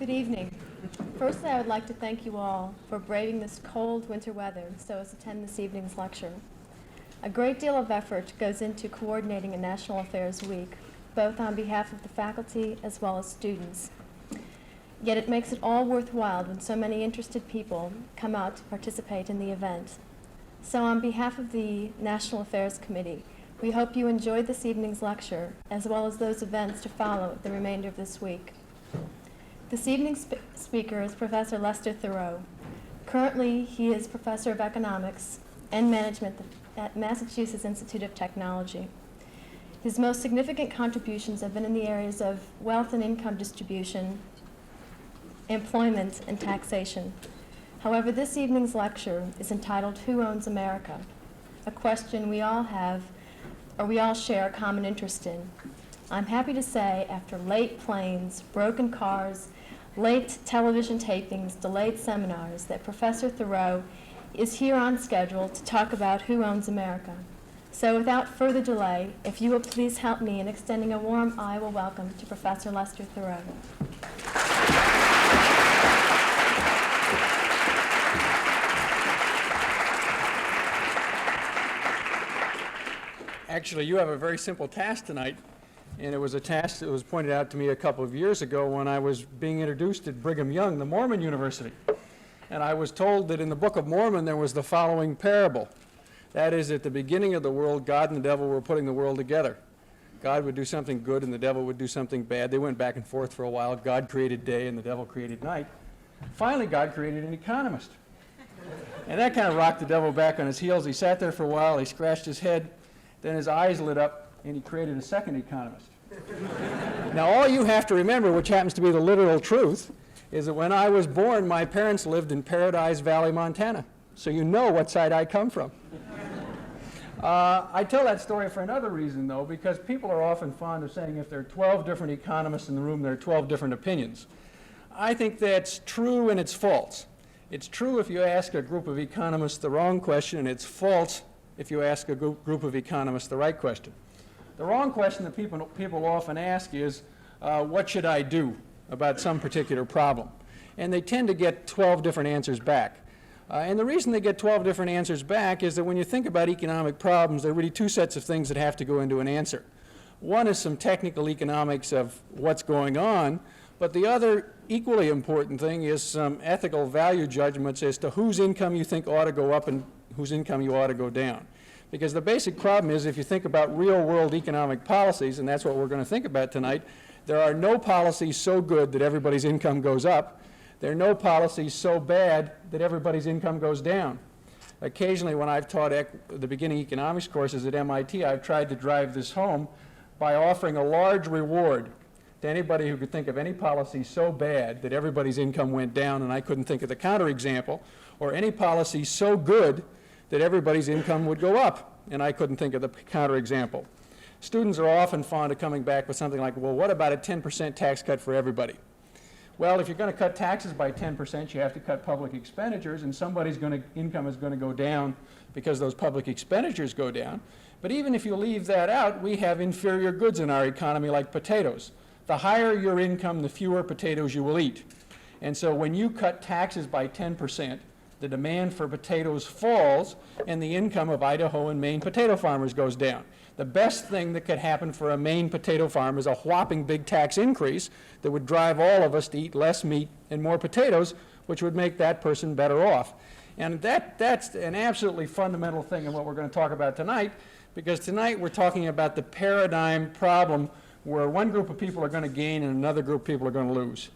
Good evening. Firstly, I would like to thank you all for braving this cold winter weather so as to attend this evening's lecture. A great deal of effort goes into coordinating a National Affairs Week, both on behalf of the faculty as well as students. Yet it makes it all worthwhile when so many interested people come out to participate in the event. So on behalf of the National Affairs Committee, we hope you enjoyed this evening's lecture, as well as those events to follow the remainder of this week. This evening's speaker is Professor Lester Thurow. Currently, he is Professor of Economics and Management at Massachusetts Institute of Technology. His most significant contributions have been in the areas of wealth and income distribution, employment, and taxation. However, this evening's lecture is entitled, Who Owns America? A question we all have, or we all share a common interest in. I'm happy to say, after late planes, broken cars, late television tapings, delayed seminars, that Professor Thurow is here on schedule to talk about who owns America. So without further delay, if you will please help me in extending a warm Iowa welcome to Professor Lester Thurow. Actually, you have a very simple task tonight, and it was a task that was pointed out to me a couple of years ago when I was being introduced at Brigham Young, the Mormon University. And I was told that in the Book of Mormon there was the following parable. That is, at the beginning of the world, God and the devil were putting the world together. God would do something good and the devil would do something bad. They went back and forth for a while. God created day and the devil created night. Finally, God created an economist. And that kind of rocked the devil back on his heels. He sat there for a while, he scratched his head, then his eyes lit up, and he created a second economist. Now, all you have to remember, which happens to be the literal truth, is that when I was born, my parents lived in Paradise Valley, Montana. So you know what side I come from. I tell that story for another reason, though, because people are often fond of saying if there are 12 different economists in the room, there are 12 different opinions. I think that's true and it's false. It's true if you ask a group of economists the wrong question, and it's false if you ask a group of economists the right question. The wrong question that people often ask is, what should I do about some particular problem? And they tend to get 12 different answers back. And the reason they get 12 different answers back is that when you think about economic problems, there are really two sets of things that have to go into an answer. One is some technical economics of what's going on, but the other equally important thing is some ethical value judgments as to whose income you think ought to go up and whose income you ought to go down. Because the basic problem is if you think about real-world economic policies, and that's what we're going to think about tonight, there are no policies so good that everybody's income goes up. There are no policies so bad that everybody's income goes down. Occasionally when I've taught the beginning economics courses at MIT, I've tried to drive this home by offering a large reward to anybody who could think of any policy so bad that everybody's income went down and I couldn't think of the counterexample, or any policy so good that everybody's income would go up, and I couldn't think of the counterexample. Students are often fond of coming back with something like, well, what about a 10% tax cut for everybody? Well, if you're going to cut taxes by 10%, you have to cut public expenditures, and somebody's income is going to go down because those public expenditures go down. But even if you leave that out, we have inferior goods in our economy like potatoes. The higher your income, the fewer potatoes you will eat. And so when you cut taxes by 10%, the demand for potatoes falls, and the income of Idaho and Maine potato farmers goes down. The best thing that could happen for a Maine potato farm is a whopping big tax increase that would drive all of us to eat less meat and more potatoes, which would make that person better off. And that's an absolutely fundamental thing in what we're going to talk about tonight, because tonight we're talking about the paradigm problem where one group of people are going to gain and another group of people are going to lose.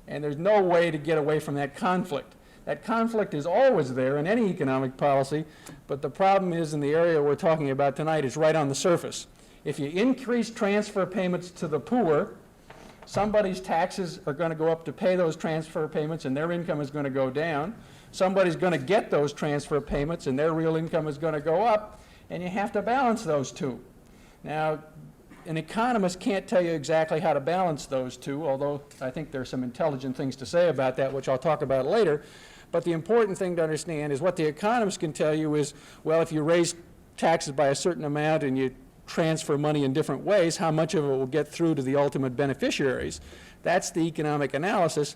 And there's no way to get away from that conflict. That conflict is always there in any economic policy, but the problem is in the area we're talking about tonight is right on the surface. If you increase transfer payments to the poor, somebody's taxes are going to go up to pay those transfer payments and their income is going to go down. Somebody's going to get those transfer payments and their real income is going to go up, and you have to balance those two. Now, an economist can't tell you exactly how to balance those two, although I think there's some intelligent things to say about that, which I'll talk about later. But the important thing to understand is what the economists can tell you is, well, if you raise taxes by a certain amount and you transfer money in different ways, how much of it will get through to the ultimate beneficiaries. That's the economic analysis,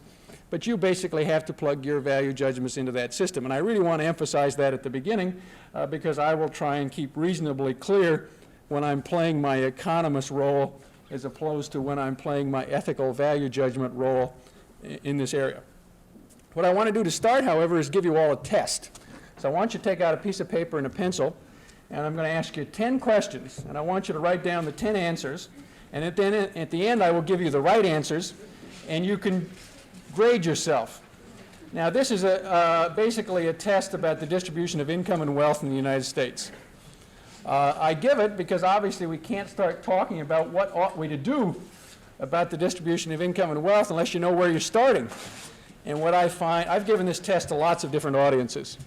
but you basically have to plug your value judgments into that system. And I really want to emphasize that at the beginning because I will try and keep reasonably clear when I'm playing my economist role as opposed to when I'm playing my ethical value judgment role in this area. What I want to do to start, however, is give you all a test. So I want you to take out a piece of paper and a pencil, and I'm going to ask you 10 questions, and I want you to write down the 10 answers, and at the end I will give you the right answers, and you can grade yourself. Now this is basically a test about the distribution of income and wealth in the United States. I give it because obviously we can't start talking about what ought we to do about the distribution of income and wealth unless you know where you're starting. And what I find, I've given this test to lots of different audiences.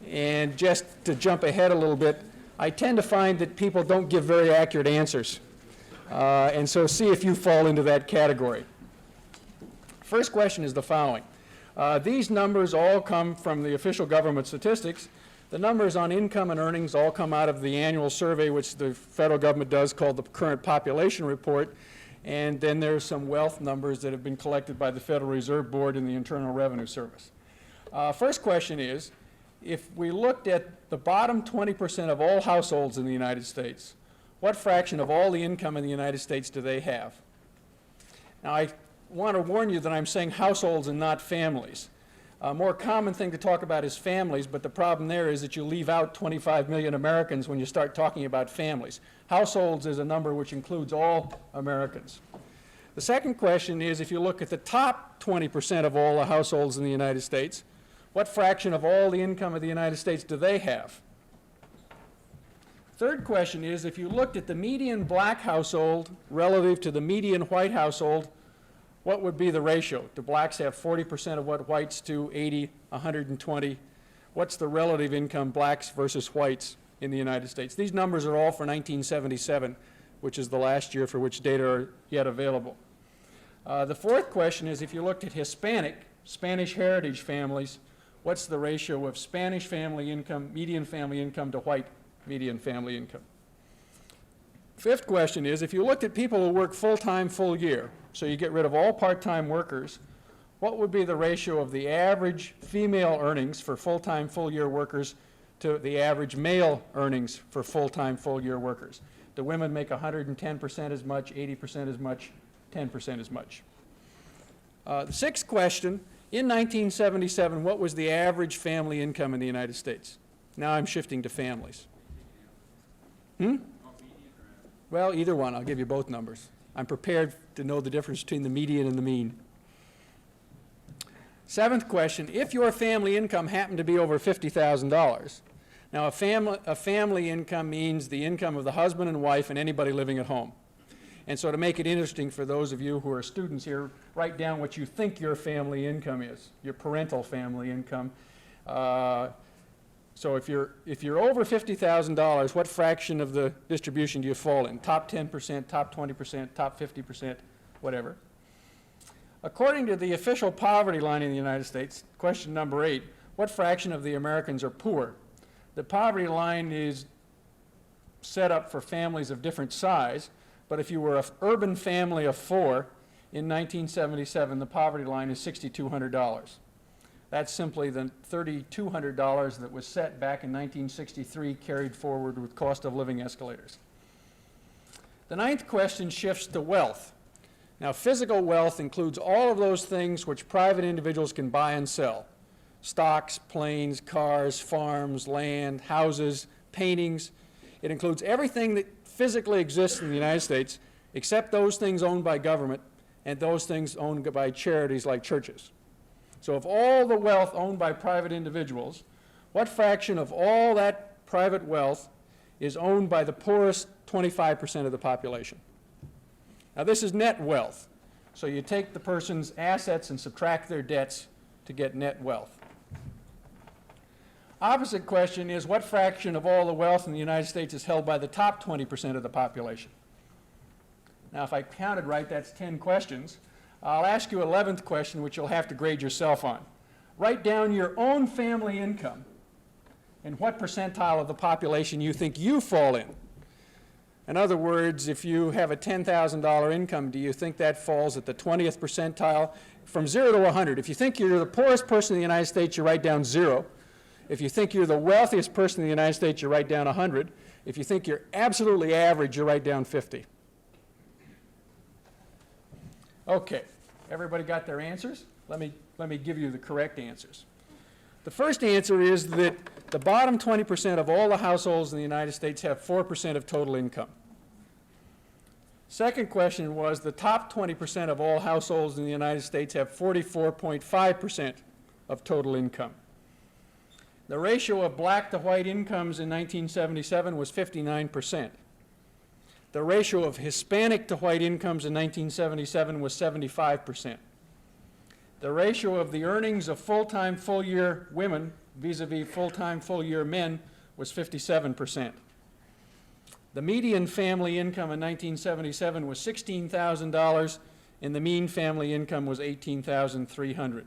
And just to jump ahead a little bit, I tend to find that people don't give very accurate answers. And so see if you fall into that category. First question is the following. These numbers all come from the official government statistics. The numbers on income and earnings all come out of the annual survey which the federal government does called the Current Population Report. And then there's some wealth numbers that have been collected by the Federal Reserve Board and the Internal Revenue Service. First question is, if we looked at the bottom 20% of all households in the United States, what fraction of all the income in the United States do they have? Now, I want to warn you that I'm saying households and not families. A more common thing to talk about is families, but the problem there is that you leave out 25 million Americans when you start talking about families. Households is a number which includes all Americans. The second question is, if you look at the top 20% of all the households in the United States, what fraction of all the income of the United States do they have? Third question is, if you looked at the median black household relative to the median white household, what would be the ratio? Do blacks have 40% of what whites do, 80, 120? What's the relative income blacks versus whites in the United States? These numbers are all for 1977, which is the last year for which data are yet available. The fourth question is, if you looked at Hispanic, Spanish heritage families, what's the ratio of Spanish family income, median family income, to white median family income? Fifth question is, if you looked at people who work full-time, full year, so you get rid of all part-time workers, what would be the ratio of the average female earnings for full-time, full-year workers to the average male earnings for full-time, full-year workers? Do women make 110% as much, 80% as much, 10% as much? The sixth question, in 1977, what was the average family income in the United States? Now I'm shifting to families. Well, either one. I'll give you both numbers. I'm prepared to know the difference between the median and the mean. Seventh question, if your family income happened to be over $50,000, now a family income means the income of the husband and wife and anybody living at home. And so to make it interesting for those of you who are students here, write down what you think your family income is, your parental family income. So if you're over $50,000, what fraction of the distribution do you fall in? Top 10%, top 20%, top 50%, whatever. According to the official poverty line in the United States, question number 8, what fraction of the Americans are poor? The poverty line is set up for families of different size, but if you were an urban family of 4 in 1977, the poverty line is $6,200. That's simply the $3,200 that was set back in 1963 carried forward with cost of living escalators. The ninth question shifts to wealth. Now, physical wealth includes all of those things which private individuals can buy and sell. Stocks, planes, cars, farms, land, houses, paintings. It includes everything that physically exists in the United States except those things owned by government and those things owned by charities like churches. So of all the wealth owned by private individuals, what fraction of all that private wealth is owned by the poorest 25% of the population? Now this is net wealth. So you take the person's assets and subtract their debts to get net wealth. Opposite question is, what fraction of all the wealth in the United States is held by the top 20% of the population? Now if I counted right, that's 10 questions. I'll ask you an 11th question, which you'll have to grade yourself on. Write down your own family income and what percentile of the population you think you fall in. In other words, if you have a $10,000 income, do you think that falls at the 20th percentile? From 0 to 100. If you think you're the poorest person in the United States, you write down 0. If you think you're the wealthiest person in the United States, you write down 100. If you think you're absolutely average, you write down 50. Okay, everybody got their answers? Let me give you the correct answers. The first answer is that the bottom 20% of all the households in the United States have 4% of total income. Second question was the top 20% of all households in the United States have 44.5% of total income. The ratio of black to white incomes in 1977 was 59%. The ratio of Hispanic to white incomes in 1977 was 75%. The ratio of the earnings of full-time, full-year women vis-a-vis full-time, full-year men was 57%. The median family income in 1977 was $16,000, and the mean family income was $18,300.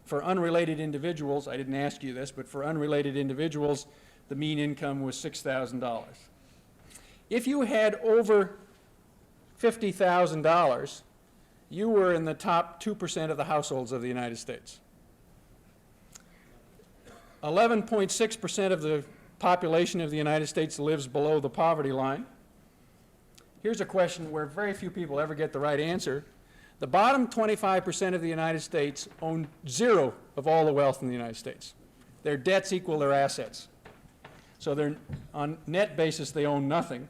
For unrelated individuals, I didn't ask you this, but for unrelated individuals, the mean income was $6,000. If you had over $50,000, you were in the top 2% of the households of the United States. 11.6% of the population of the United States lives below the poverty line. Here's a question where very few people ever get the right answer. The bottom 25% of the United States own 0 of all the wealth in the United States. Their debts equal their assets. So they're, on net basis, they own nothing.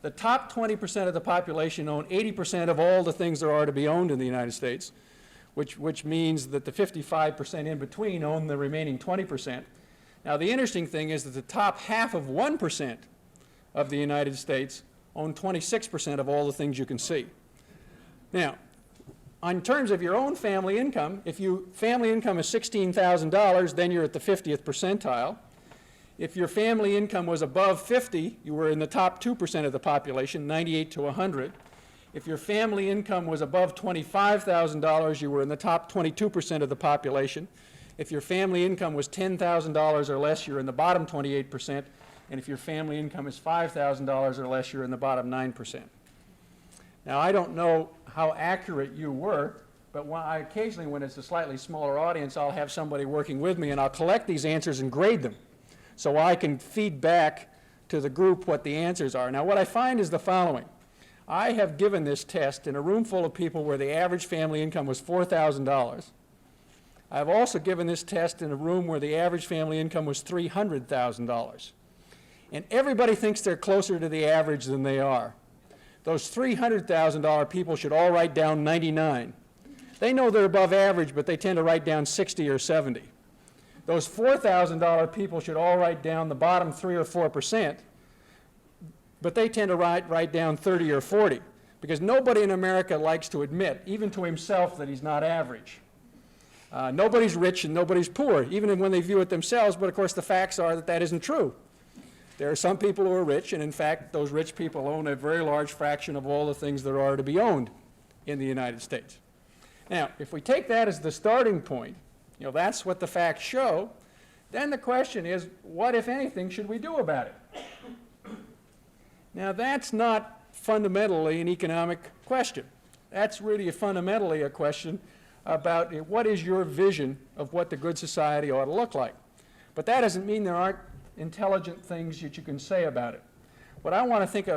The top 20% of the population own 80% of all the things there are to be owned in the United States, which means that the 55% in between own the remaining 20%. Now, the interesting thing is that the top half of 1% of the United States own 26% of all the things you can see. Now, in terms of your own family income, if your family income is $16,000, then you're at the 50th percentile. If your family income was above 50, you were in the top 2% of the population, 98 to 100. If your family income was above $25,000, you were in the top 22% of the population. If your family income was $10,000 or less, you're in the bottom 28%. And if your family income is $5,000 or less, you're in the bottom 9%. Now, I don't know how accurate you were, but occasionally when it's a slightly smaller audience, I'll have somebody working with me, and I'll collect these answers and grade them so I can feed back to the group what the answers are. Now, what I find is the following. I have given this test in a room full of people where the average family income was $4,000. I've also given this test in a room where the average family income was $300,000. And everybody thinks they're closer to the average than they are. Those $300,000 people should all write down 99. They know they're above average, but they tend to write down 60 or 70. Those $4,000 people should all write down the bottom 3 or 4%, but they tend to write down 30 or 40, because nobody in America likes to admit, even to himself, that he's not average. Nobody's rich and nobody's poor, even when they view it themselves, but of course the facts are that that isn't true. There are some people who are rich, and in fact, those rich people own a very large fraction of all the things there are to be owned in the United States. Now, if we take that as the starting point, that's what the facts show, then the question is, what, if anything, should we do about it? Now, that's not fundamentally an economic question. That's really fundamentally a question about what is your vision of what the good society ought to look like. But that doesn't mean there aren't intelligent things that you can say about it. What I want to think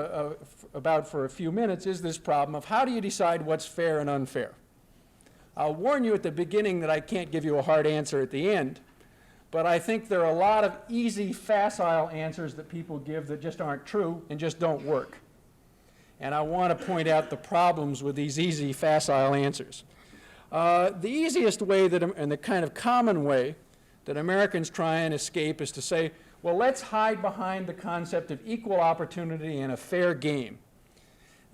about for a few minutes is this problem of how do you decide what's fair and unfair. I'll warn you at the beginning that I can't give you a hard answer at the end, but I think there are a lot of easy, facile answers that people give that just aren't true and just don't work. And I want to point out the problems with these easy, facile answers. The easiest way and the kind of common way that Americans try and escape is to say, well, let's hide behind the concept of equal opportunity and a fair game.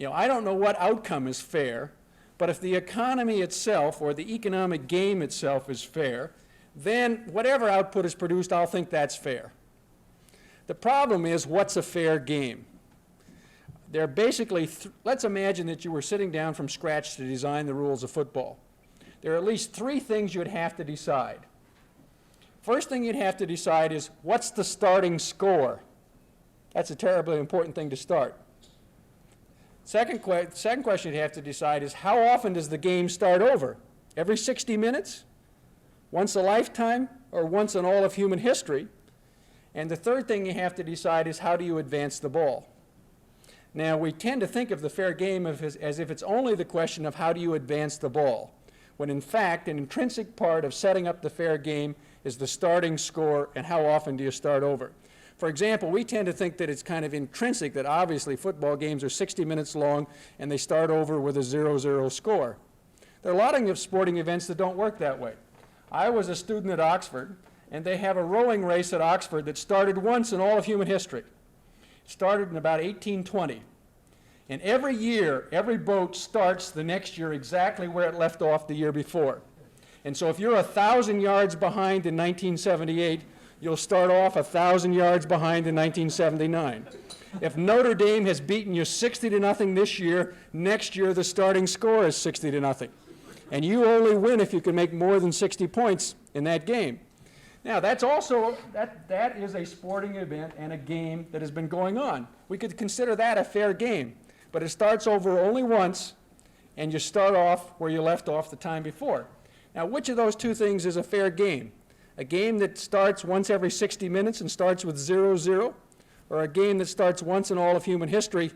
I don't know what outcome is fair, but if the economy itself or the economic game itself is fair, then whatever output is produced, I'll think that's fair. The problem is, what's a fair game? There are basically, let's imagine that you were sitting down from scratch to design the rules of football. There are at least 3 things you'd have to decide. First thing you'd have to decide is, what's the starting score? That's a terribly important thing to start. Second question you have to decide is, how often does the game start over? Every 60 minutes? Once a lifetime? Or once in all of human history? And the third thing you have to decide is, how do you advance the ball? Now, we tend to think of the fair game as if it's only the question of how do you advance the ball, when in fact an intrinsic part of setting up the fair game is the starting score and how often do you start over. For example, we tend to think that it's kind of intrinsic that obviously football games are 60 minutes long and they start over with a 0-0 score. There are a lot of sporting events that don't work that way. I was a student at Oxford, and they have a rowing race at Oxford that started once in all of human history. It started in about 1820. And every year, every boat starts the next year exactly where it left off the year before. And so if you're 1,000 yards behind in 1978, you'll start off 1,000 yards behind in 1979. If Notre Dame has beaten you 60-0 this year, next year the starting score is 60-0. And you only win if you can make more than 60 points in that game. Now, that's also, that is a sporting event and a game that has been going on. We could consider that a fair game, but it starts over only once, and you start off where you left off the time before. Now, which of those two things is a fair game? A game that starts once every 60 minutes and starts with 0-0, or a game that starts once in all of human history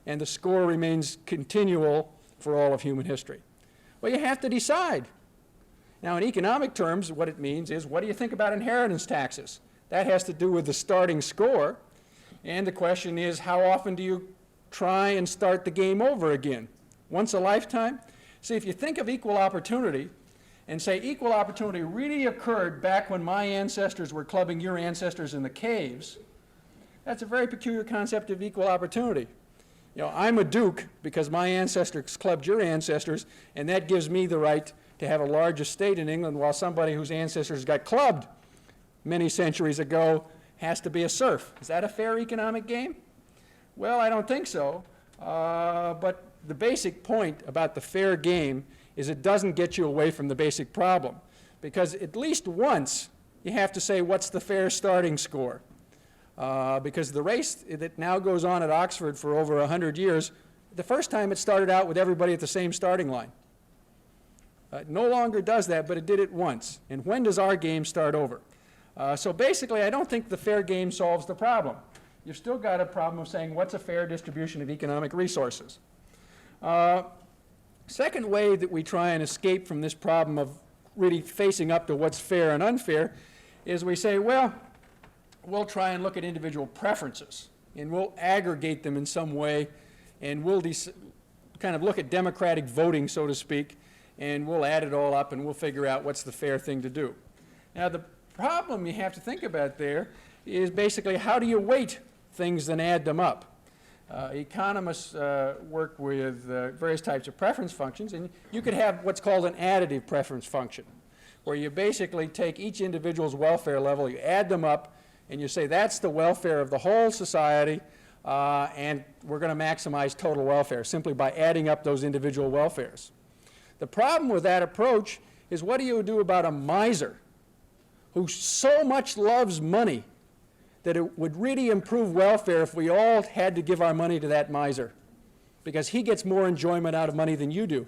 and the score remains continual for all of human history? Well, you have to decide. Now, in economic terms, what it means is, what do you think about inheritance taxes? That has to do with the starting score, and the question is, how often do you try and start the game over again? Once a lifetime? See, if you think of equal opportunity, and say equal opportunity really occurred back when my ancestors were clubbing your ancestors in the caves, that's a very peculiar concept of equal opportunity. You know, I'm a duke because my ancestors clubbed your ancestors, and that gives me the right to have a large estate in England, while somebody whose ancestors got clubbed many centuries ago has to be a serf. Is that a fair economic game? Well, I don't think so. But the basic point about the fair game is it doesn't get you away from the basic problem. Because at least once you have to say, what's the fair starting score? Because the race that now goes on at Oxford for over 100 years, the first time it started out with everybody at the same starting line. It no longer does that, but it did it once. And when does our game start over? So basically, I don't think the fair game solves the problem. You've still got a problem of saying, what's a fair distribution of economic resources? Second way that we try and escape from this problem of really facing up to what's fair and unfair is we say, well, we'll try and look at individual preferences, and we'll aggregate them in some way, and we'll kind of look at democratic voting, so to speak, and we'll add it all up and we'll figure out what's the fair thing to do. Now, the problem you have to think about there is basically, how do you weight things and add them up? Economists work with various types of preference functions, and you could have what's called an additive preference function, where you basically take each individual's welfare level, you add them up, and you say that's the welfare of the whole society, and we're going to maximize total welfare simply by adding up those individual welfares. The problem with that approach is, what do you do about a miser who so much loves money that it would really improve welfare if we all had to give our money to that miser, because he gets more enjoyment out of money than you do?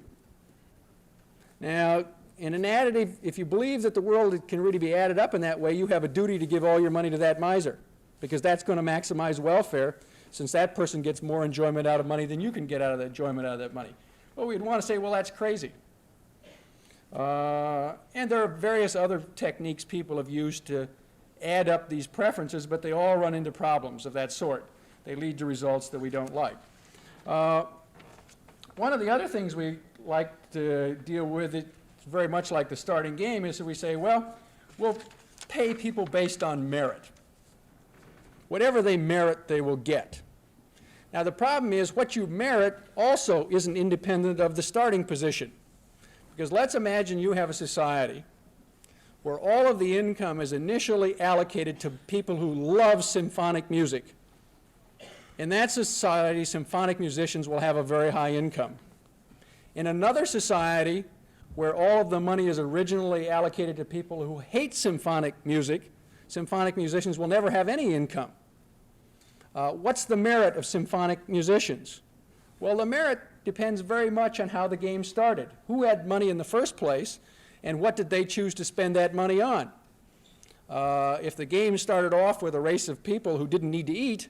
Now, in an additive, if you believe that the world can really be added up in that way, you have a duty to give all your money to that miser, because that's going to maximize welfare, since that person gets more enjoyment out of money than you can get out of that enjoyment out of that money. Well, we'd want to say, well, that's crazy. And there are various other techniques people have used to add up these preferences, but they all run into problems of that sort. They lead to results that we don't like. One of the other things we like to deal with, it's very much like the starting game, is that we say, well, we'll pay people based on merit. Whatever they merit, they will get. Now, the problem is, what you merit also isn't independent of the starting position. Because let's imagine you have a society where all of the income is initially allocated to people who love symphonic music. In that society, symphonic musicians will have a very high income. In another society, where all of the money is originally allocated to people who hate symphonic music, symphonic musicians will never have any income. What's the merit of symphonic musicians? Well, the merit depends very much on how the game started. Who had money in the first place, and what did they choose to spend that money on? If the game started off with a race of people who didn't need to eat,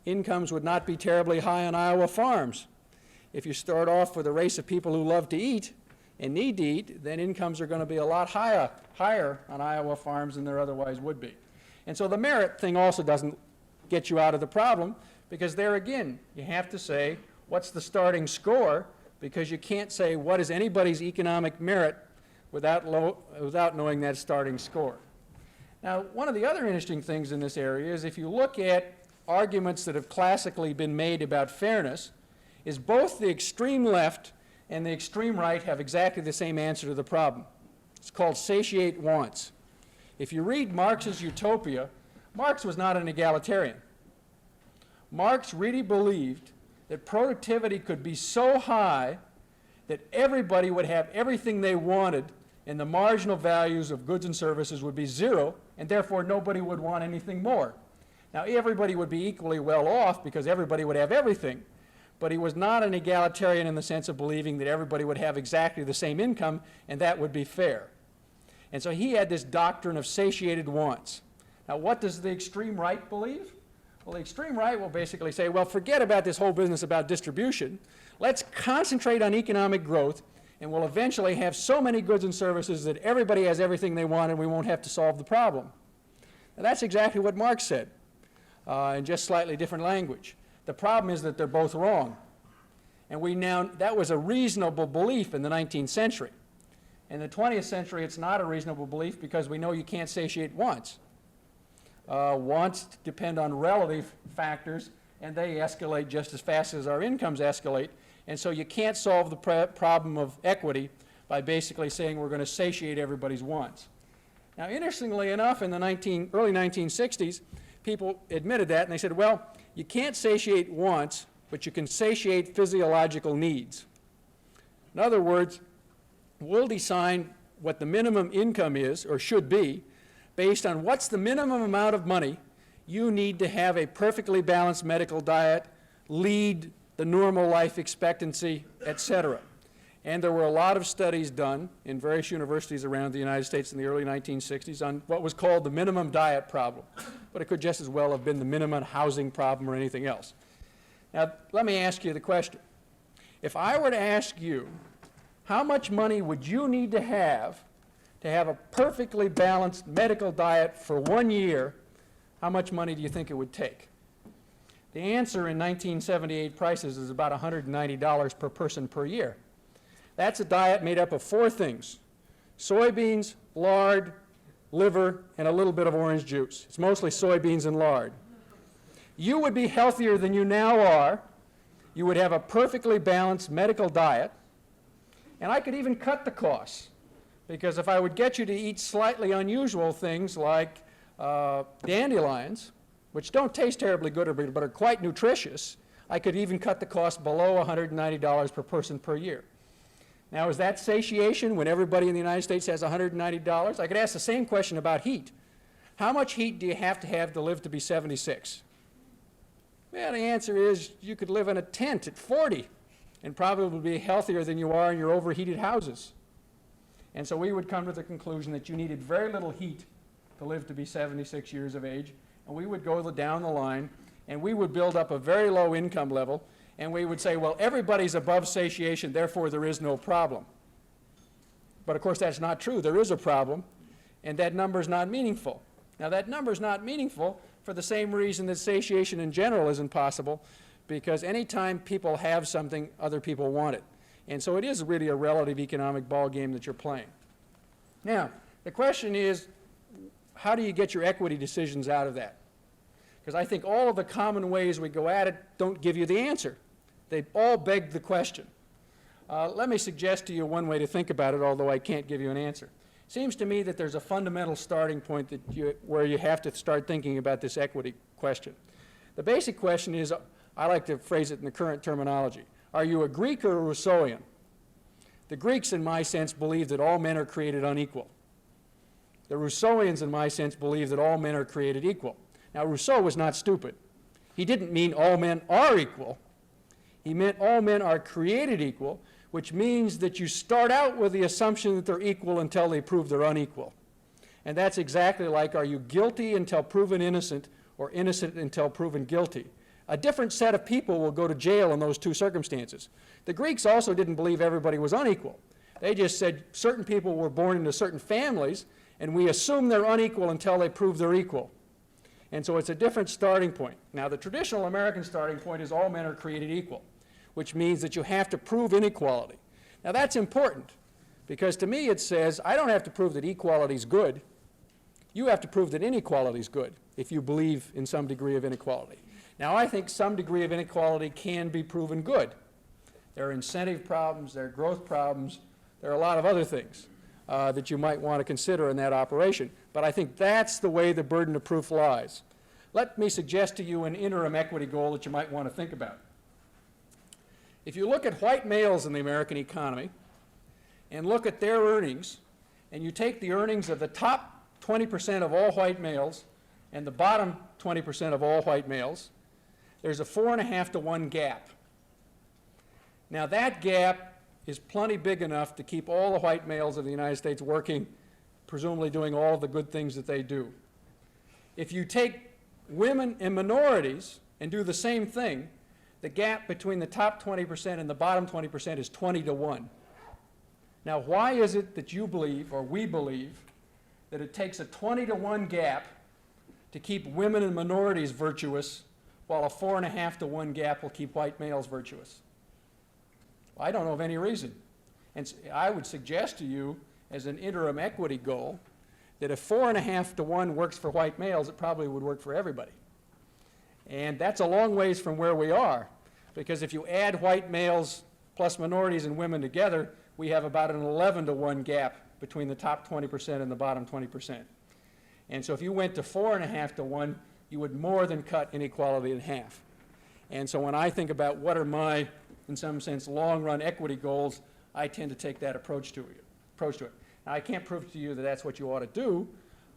incomes would not be terribly high on Iowa farms. If you start off with a race of people who love to eat and need to eat, then incomes are going to be a lot higher on Iowa farms than there otherwise would be. And so the merit thing also doesn't get you out of the problem, because there again, you have to say, what's the starting score? Because you can't say what is anybody's economic merit without knowing that starting score. Now, one of the other interesting things in this area is if you look at arguments that have classically been made about fairness, is both the extreme left and the extreme right have exactly the same answer to the problem. It's called satiate wants. If you read Marx's Utopia, Marx was not an egalitarian. Marx really believed that productivity could be so high that everybody would have everything they wanted and the marginal values of goods and services would be zero, and therefore nobody would want anything more. Now, everybody would be equally well off because everybody would have everything, but he was not an egalitarian in the sense of believing that everybody would have exactly the same income and that would be fair. And so he had this doctrine of satiated wants. Now, what does the extreme right believe? Well, the extreme right will basically say, well, forget about this whole business about distribution. Let's concentrate on economic growth, and we'll eventually have so many goods and services that everybody has everything they want and we won't have to solve the problem. Now, that's exactly what Marx said, in just slightly different language. The problem is that they're both wrong. And that was a reasonable belief in the 19th century. In the 20th century, it's not a reasonable belief because we know you can't satiate wants. Wants depend on relative factors, and they escalate just as fast as our incomes escalate. And so you can't solve the problem of equity by basically saying we're going to satiate everybody's wants. Now, interestingly enough, in the early 1960s, people admitted that, and they said, well, you can't satiate wants, but you can satiate physiological needs. In other words, we'll decide what the minimum income is, or should be, based on what's the minimum amount of money you need to have a perfectly balanced medical diet, lead the normal life expectancy, etc. And there were a lot of studies done in various universities around the United States in the early 1960s on what was called the minimum diet problem. But it could just as well have been the minimum housing problem or anything else. Now, let me ask you the question. If I were to ask you, how much money would you need to have a perfectly balanced medical diet for 1 year, how much money do you think it would take? The answer in 1978 prices is about $190 per person per year. That's a diet made up of 4 things: soybeans, lard, liver, and a little bit of orange juice. It's mostly soybeans and lard. You would be healthier than you now are. You would have a perfectly balanced medical diet. And I could even cut the costs, because if I would get you to eat slightly unusual things like dandelions, which don't taste terribly good but are quite nutritious, I could even cut the cost below $190 per person per year. Now, is that satiation when everybody in the United States has $190? I could ask the same question about heat. How much heat do you have to live to be 76? Well, the answer is you could live in a tent at 40 and probably be healthier than you are in your overheated houses. And so we would come to the conclusion that you needed very little heat to live to be 76 years of age, and we would go down the line, and we would build up a very low income level, and we would say, well, everybody's above satiation, therefore there is no problem. But of course that's not true. There is a problem, and that number is not meaningful. Now, that number is not meaningful for the same reason that satiation in general isn't possible, because any time people have something, other people want it. And so it is really a relative economic ball game that you're playing. Now, the question is, how do you get your equity decisions out of that? Because I think all of the common ways we go at it don't give you the answer. They all beg the question. Let me suggest to you one way to think about it, although I can't give you an answer. It seems to me that there's a fundamental starting point where you have to start thinking about this equity question. The basic question is, I like to phrase it in the current terminology, are you a Greek or a Rousseauian? The Greeks, in my sense, believe that all men are created unequal. The Rousseauians, in my sense, believe that all men are created equal. Now, Rousseau was not stupid. He didn't mean all men are equal. He meant all men are created equal, which means that you start out with the assumption that they're equal until they prove they're unequal. And that's exactly like, are you guilty until proven innocent or innocent until proven guilty? A different set of people will go to jail in those two circumstances. The Greeks also didn't believe everybody was unequal. They just said certain people were born into certain families, and we assume they're unequal until they prove they're equal. And so it's a different starting point. Now, the traditional American starting point is all men are created equal, which means that you have to prove inequality. Now, that's important, because to me it says, I don't have to prove that equality is good. You have to prove that inequality is good if you believe in some degree of inequality. Now, I think some degree of inequality can be proven good. There are incentive problems, there are growth problems, there are a lot of other things that you might want to consider in that operation. But I think that's the way the burden of proof lies. Let me suggest to you an interim equity goal that you might want to think about. If you look at white males in the American economy and look at their earnings, and you take the earnings of the top 20% of all white males and the bottom 20% of all white males, there's a 4.5 to 1 gap. Now, that gap is plenty big enough to keep all the white males of the United States working, presumably doing all the good things that they do. If you take women and minorities and do the same thing, the gap between the top 20% and the bottom 20% is 20 to 1. Now, why is it that you believe, or we believe, that it takes a 20 to 1 gap to keep women and minorities virtuous, while a 4.5 to 1 gap will keep white males virtuous? Well, I don't know of any reason. And I would suggest to you, as an interim equity goal, that if 4.5 to 1 works for white males, it probably would work for everybody. And that's a long ways from where we are, because if you add white males plus minorities and women together, we have about an 11 to 1 gap between the top 20% and the bottom 20%. And so if you went to 4.5 to 1, you would more than cut inequality in half. And so when I think about what are my, in some sense, long-run equity goals, I tend to take that approach to it. Now, I can't prove to you that that's what you ought to do,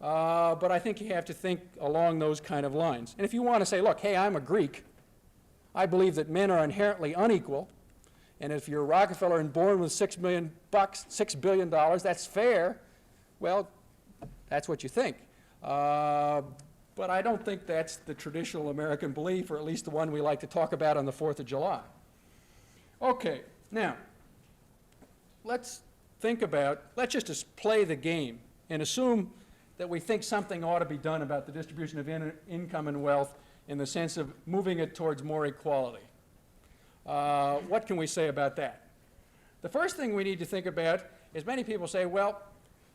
but I think you have to think along those kind of lines. And if you want to say, look, hey, I'm a Greek, I believe that men are inherently unequal, and if you're Rockefeller and born with $6 billion, that's fair, well, that's what you think. But I don't think that's the traditional American belief, or at least the one we like to talk about on the 4th of July. Okay, now, let's just play the game and assume that we think something ought to be done about the distribution of income and wealth in the sense of moving it towards more equality. What can we say about that? The first thing we need to think about is many people say, well,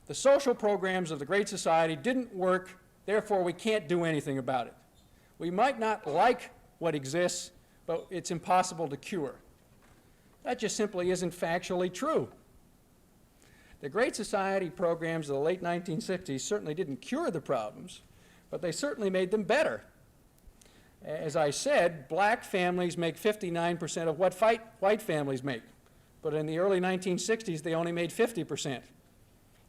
the social programs of the Great Society didn't work, therefore we can't do anything about it. We might not like what exists, but it's impossible to cure. That just simply isn't factually true. The Great Society programs of the late 1960s certainly didn't cure the problems, but they certainly made them better. As I said, black families make 59% of what white families make, but in the early 1960s they only made 50%.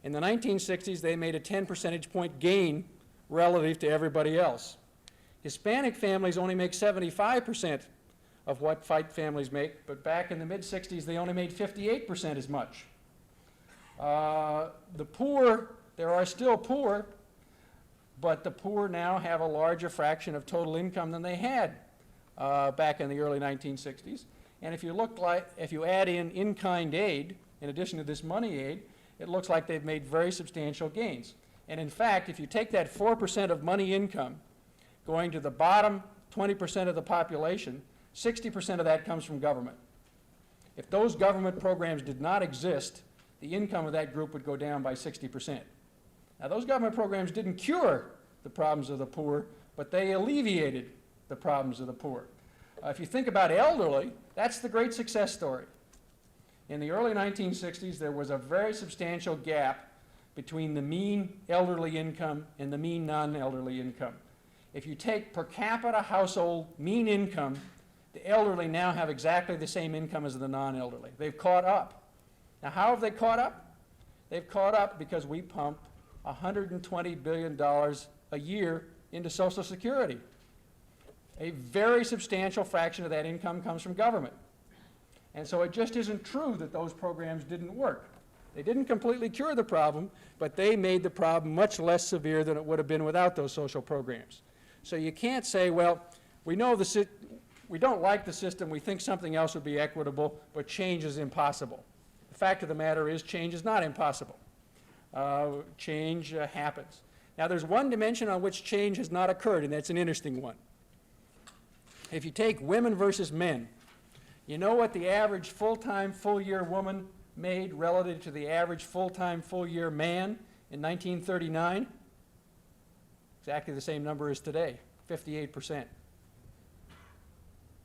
In the 1960s they made a 10 percentage point gain relative to everybody else. Hispanic families only make 75% of what white families make, but back in the mid-60s they only made 58% as much. The poor, there are still poor, but the poor now have a larger fraction of total income than they had back in the early 1960s. And if you add in-kind aid, in addition to this money aid, it looks like they've made very substantial gains. And in fact, if you take that 4% of money income going to the bottom 20% of the population, 60% of that comes from government. If those government programs did not exist, the income of that group would go down by 60%. Now, those government programs didn't cure the problems of the poor, but they alleviated the problems of the poor. If you think about elderly, that's the great success story. In the early 1960s, there was a very substantial gap between the mean elderly income and the mean non-elderly income. If you take per capita household mean income, the elderly now have exactly the same income as the non-elderly. They've caught up. Now, how have they caught up? They've caught up because we pump $120 billion a year into Social Security. A very substantial fraction of that income comes from government. And so it just isn't true that those programs didn't work. They didn't completely cure the problem, but they made the problem much less severe than it would have been without those social programs. So you can't say, well, we know we don't like the system, we think something else would be equitable, but change is impossible. The fact of the matter is change is not impossible. Change happens. Now there's one dimension on which change has not occurred, and that's an interesting one. If you take women versus men, you know what the average full-time, full-year woman made relative to the average full-time, full-year man in 1939? Exactly the same number as today, 58%.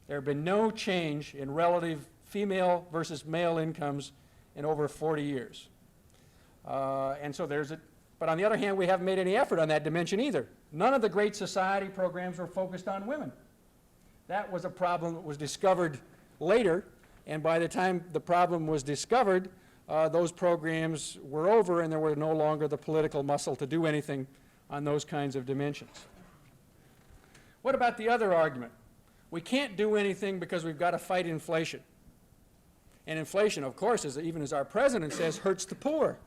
There have been no change in relative female versus male incomes in over 40 years. And so there's a, but on the other hand, we haven't made any effort on that dimension either. None of the Great Society programs were focused on women. That was a problem that was discovered later, and by the time the problem was discovered, those programs were over and there were no longer the political muscle to do anything on those kinds of dimensions. What about the other argument? We can't do anything because we've got to fight inflation. And inflation, of course, even as our president says, hurts the poor.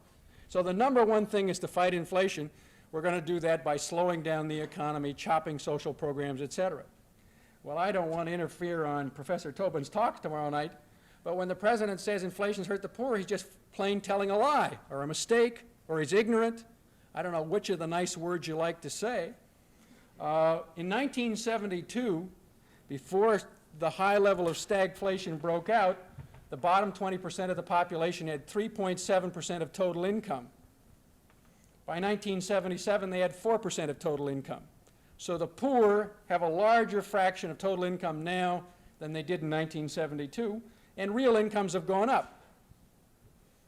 So the number one thing is to fight inflation. We're going to do that by slowing down the economy, chopping social programs, etc. Well, I don't want to interfere on Professor Tobin's talk tomorrow night, but when the president says inflation's hurt the poor, he's just plain telling a lie, or a mistake, or he's ignorant. I don't know which of the nice words you like to say. In 1972, before the high level of stagflation broke out, the bottom 20% of the population had 3.7% of total income. By 1977, they had 4% of total income. So the poor have a larger fraction of total income now than they did in 1972, and real incomes have gone up.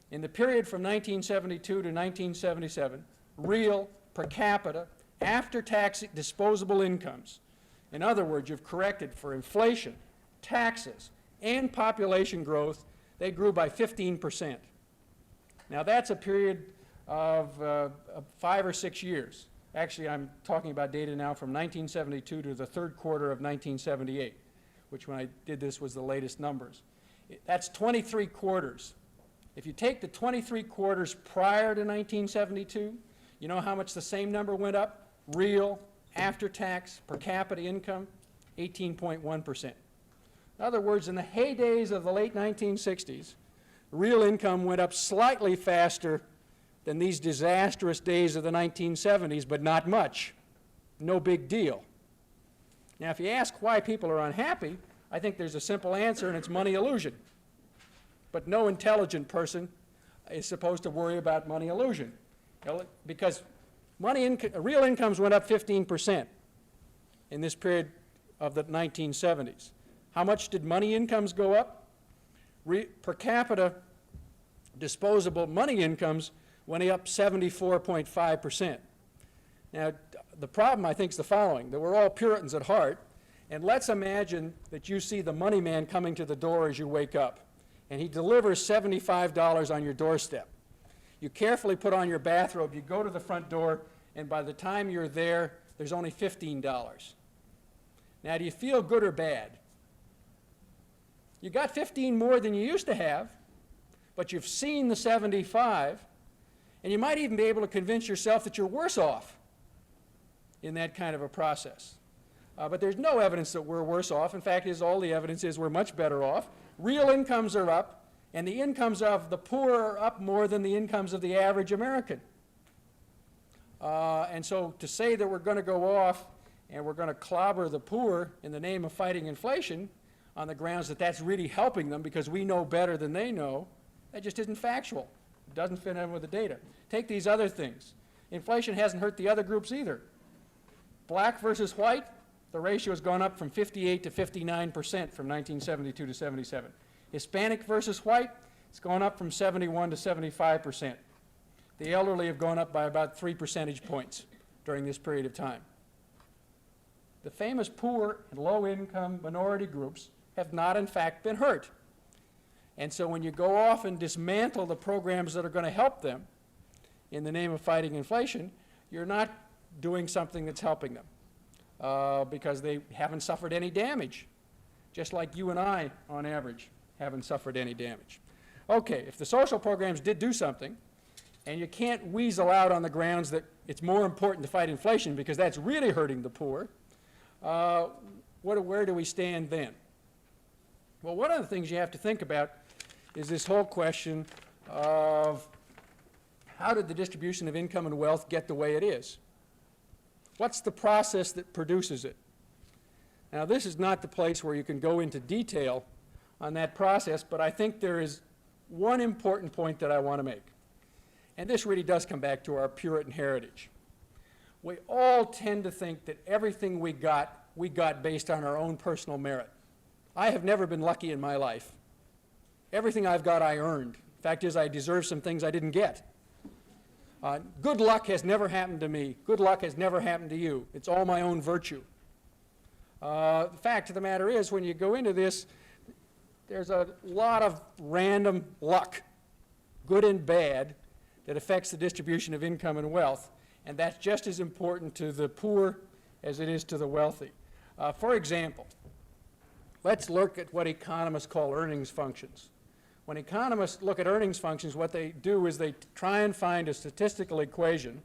In the period from 1972 to 1977, real per capita, after-tax disposable incomes, in other words, you've corrected for inflation, taxes, and population growth, they grew by 15%. Now that's a period of 5 or 6 years. Actually, I'm talking about data now from 1972 to the third quarter of 1978, which when I did this was the latest numbers. That's 23 quarters. If you take the 23 quarters prior to 1972, you know how much the same number went up? Real, after-tax, per capita income, 18.1%. In other words, in the heydays of the late 1960s, real income went up slightly faster than these disastrous days of the 1970s, but not much. No big deal. Now, if you ask why people are unhappy, I think there's a simple answer, and it's money illusion. But no intelligent person is supposed to worry about money illusion, because real incomes went up 15% in this period of the 1970s. How much did money incomes go up? Per capita disposable money incomes went up 74.5%. Now, the problem, I think, is the following, that we're all Puritans at heart, and let's imagine that you see the money man coming to the door as you wake up, and he delivers $75 on your doorstep. You carefully put on your bathrobe, you go to the front door, and by the time you're there, there's only $15. Now, do you feel good or bad? You got 15 more than you used to have, but you've seen the 75, and you might even be able to convince yourself that you're worse off in that kind of a process. But there's no evidence that we're worse off. In fact, all the evidence is we're much better off. Real incomes are up, and the incomes of the poor are up more than the incomes of the average American. And so to say that we're going to go off and we're going to clobber the poor in the name of fighting inflation on the grounds that that's really helping them because we know better than they know, that just isn't factual. It doesn't fit in with the data. Take these other things. Inflation hasn't hurt the other groups either. Black versus white, the ratio has gone up from 58 to 59% from 1972 to 77. Hispanic versus white, it's gone up from 71 to 75%. The elderly have gone up by about 3 percentage points during this period of time. The famous poor and low-income minority groups have not, in fact, been hurt. And so when you go off and dismantle the programs that are going to help them in the name of fighting inflation, you're not doing something that's helping them. because they haven't suffered any damage, just like you and I, on average, haven't suffered any damage. Okay, if the social programs did do something, and you can't weasel out on the grounds that it's more important to fight inflation because that's really hurting the poor, where do we stand then? Well, one of the things you have to think about is this whole question of how did the distribution of income and wealth get the way it is? What's the process that produces it? Now, this is not the place where you can go into detail on that process, but I think there is one important point that I want to make. And this really does come back to our Puritan heritage. We all tend to think that everything we got based on our own personal merit. I have never been lucky in my life. Everything I've got, I earned. Fact is, I deserve some things I didn't get. Good luck has never happened to me. Good luck has never happened to you. It's all my own virtue. The fact of the matter is, when you go into this, there's a lot of random luck, good and bad, that affects the distribution of income and wealth, and that's just as important to the poor as it is to the wealthy. For example, let's look at what economists call earnings functions. When economists look at earnings functions, what they do is they try and find a statistical equation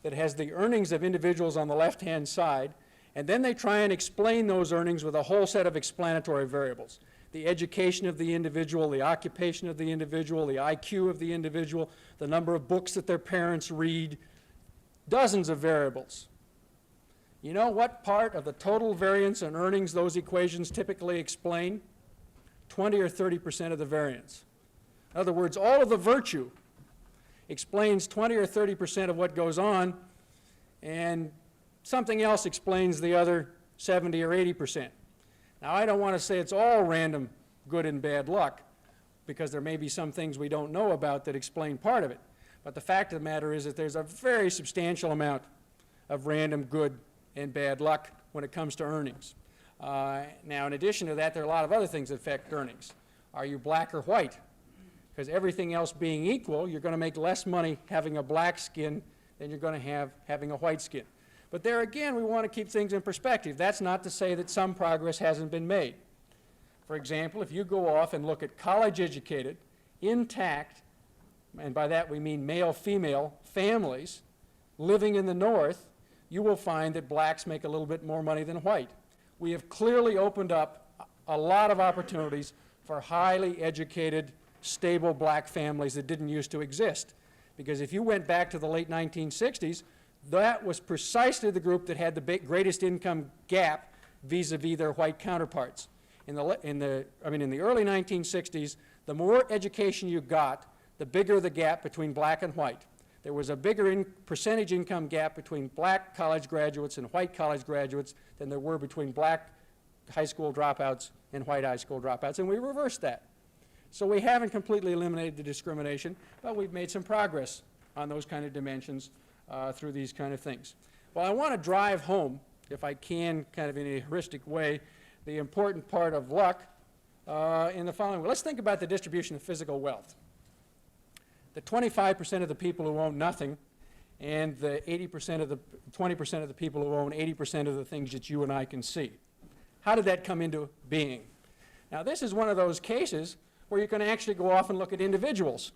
that has the earnings of individuals on the left-hand side, and then they try and explain those earnings with a whole set of explanatory variables. The education of the individual, the occupation of the individual, the IQ of the individual, the number of books that their parents read, dozens of variables. You know what part of the total variance in earnings those equations typically explain? 20 or 30% of the variance. In other words, all of the virtue explains 20 or 30% of what goes on, and something else explains the other 70 or 80%. Now, I don't want to say it's all random good and bad luck, because there may be some things we don't know about that explain part of it. But the fact of the matter is that there's a very substantial amount of random good and bad luck when it comes to earnings. Now, in addition to that, there are a lot of other things that affect earnings. Are you black or white? Because everything else being equal, you're going to make less money having a black skin than you're going to have having a white skin. But there again, we want to keep things in perspective. That's not to say that some progress hasn't been made. For example, if you go off and look at college-educated, intact, and by that we mean male-female families living in the North, you will find that blacks make a little bit more money than white. We have clearly opened up a lot of opportunities for highly educated, stable black families that didn't used to exist. Because if you went back to the late 1960s, that was precisely the group that had the greatest income gap vis-a-vis their white counterparts. In the early 1960s, the more education you got, the bigger the gap between black and white. There was a bigger percentage income gap between black college graduates and white college graduates than there were between black high school dropouts and white high school dropouts, and we reversed that. So we haven't completely eliminated the discrimination, but we've made some progress on those kind of dimensions through these kind of things. Well, I want to drive home, if I can, kind of in a heuristic way, the important part of luck in the following way. Let's think about the distribution of physical wealth. The 25% of the people who own nothing and the 20% of the people who own 80% of the things that you and I can see. How did that come into being? Now, this is one of those cases where you can actually go off and look at individuals.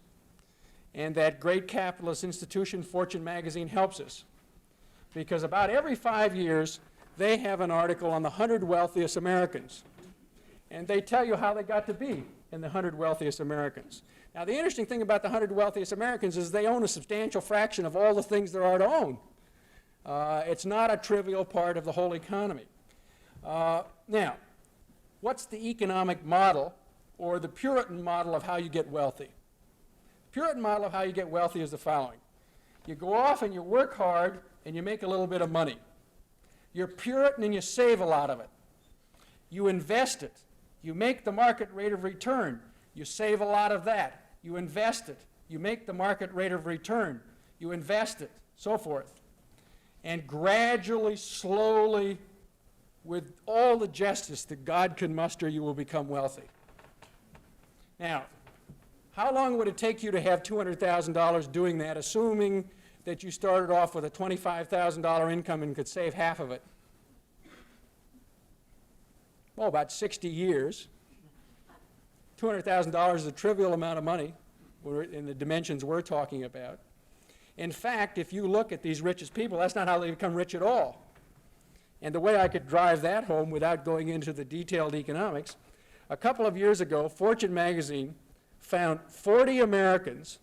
And that great capitalist institution, Fortune magazine, helps us. Because about every 5 years, they have an article on the 100 wealthiest Americans. And they tell you how they got to be in the 100 wealthiest Americans. Now, the interesting thing about the 100 wealthiest Americans is they own a substantial fraction of all the things there are to own. It's not a trivial part of the whole economy. Now, what's the economic model or the Puritan model of how you get wealthy? The Puritan model of how you get wealthy is the following. You go off and you work hard and you make a little bit of money. You're Puritan and you save a lot of it. You invest it. You make the market rate of return. You save a lot of that. You invest it. You make the market rate of return. You invest it, so forth. And gradually, slowly, with all the justice that God can muster, you will become wealthy. Now, how long would it take you to have $200,000 doing that, assuming that you started off with a $25,000 income and could save half of it? about 60 years. $200,000 is a trivial amount of money in the dimensions we're talking about. In fact, if you look at these richest people, that's not how they become rich at all. And the way I could drive that home without going into the detailed economics, a couple of years ago, Fortune magazine found 40 Americans